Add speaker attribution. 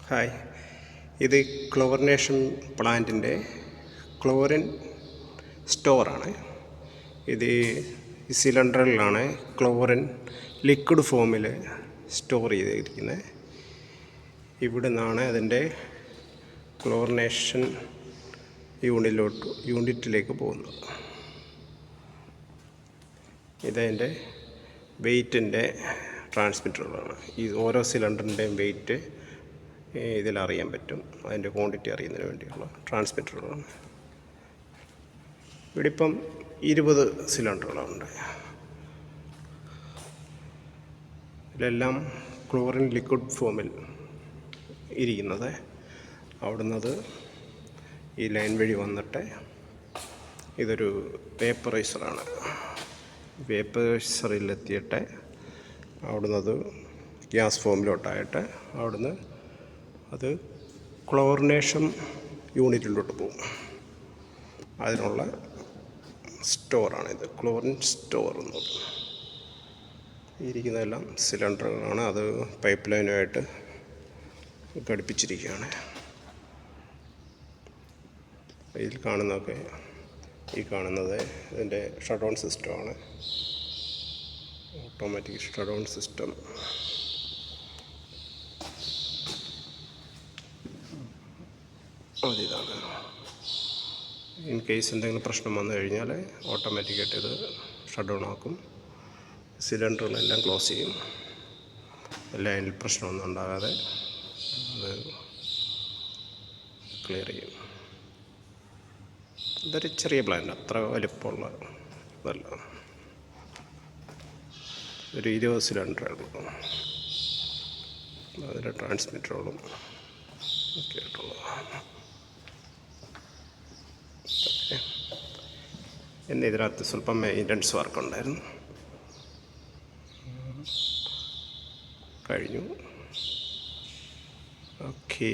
Speaker 1: Hi, ഇത് chlorination പ്ലാന്റിൻ്റെ chlorine സ്റ്റോറാണ്. ഇത് സിലിണ്ടറിലാണ് ക്ലോറിൻ ലിക്വിഡ് ഫോമിൽ സ്റ്റോർ ചെയ്തിരിക്കുന്നത്. ഇവിടെ നിന്നാണ് അതിൻ്റെ ക്ലോറിനേഷൻ യൂണിറ്റിലേക്ക് പോകുന്നത്. ഇതതിൻ്റെ വെയ്റ്റിൻ്റെ ട്രാൻസ്മിറ്ററുകളാണ്. ഈ ഓരോ സിലിണ്ടറിൻ്റെയും വെയ്റ്റ് ഇതിലറിയാൻ പറ്റും. അതിൻ്റെ ക്വാണ്ടിറ്റി അറിയുന്നതിന് വേണ്ടിയുള്ള ട്രാൻസ്മിറ്ററുകളാണ്. ഇവിടെ ഇപ്പം 20 സിലിണ്ടറുകളുണ്ട്. ഇതിലെല്ലാം ക്ലോറിൻ ലിക്വിഡ് ഫോമിൽ ഇരിക്കുന്നത്. അവിടുന്നത് ഈ ലൈൻ വഴി വന്നിട്ട് ഇതൊരു വേപ്പറൈസറാണ്. വേപ്പറൈസറിലെത്തിയിട്ട് അവിടുന്നത് ഗ്യാസ് ഫോമിലോട്ടായിട്ട് അവിടുന്ന് അത് ക്ലോറിനേഷൻ യൂണിറ്റിലോട്ട് പോകും. അതിനുള്ള സ്റ്റോറാണിത്, ക്ലോറിൻ സ്റ്റോർ എന്ന് പറയുന്നത്. ഇരിക്കുന്നതെല്ലാം സിലിണ്ടറുകളാണ്. അത് പൈപ്പ് ലൈനുമായിട്ട് ഘടിപ്പിച്ചിരിക്കുകയാണ്. ഇതിൽ കാണുന്നതൊക്കെ ഈ കാണുന്നത് ഇതിൻ്റെ ഷട്ട് ഡൗൺ സിസ്റ്റമാണ്. Automatic shut down system. അതിതാണ്. ഇൻ കേസ് എന്തെങ്കിലും പ്രശ്നം വന്നു കഴിഞ്ഞാൽ ഓട്ടോമാറ്റിക്കായിട്ട് ഇത് ഷട്ട് ഡൗൺ ആക്കും. സിലിണ്ടറുകളെല്ലാം ക്ലോസ് ചെയ്യും. ലൈനിൽ പ്രശ്നമൊന്നും ഉണ്ടാകാതെ അത് ക്ലിയർ ചെയ്യും. ഇതൊരു ചെറിയ പ്ലാന്റ്, അത്ര വലിപ്പമുള്ള ഇതല്ല. ഒരു 20 സിലിണ്ടറുകൾ, അതിൻ്റെ ട്രാൻസ്മിറ്ററുകളും ഒക്കെ ആയിട്ടുള്ളതാണ്. പിന്നെ ഇതിനകത്ത് സ്വല്പം മെയിൻ്റനൻസ് വർക്ക് ഉണ്ടായിരുന്നു. കഴിഞ്ഞു. ഓക്കേ.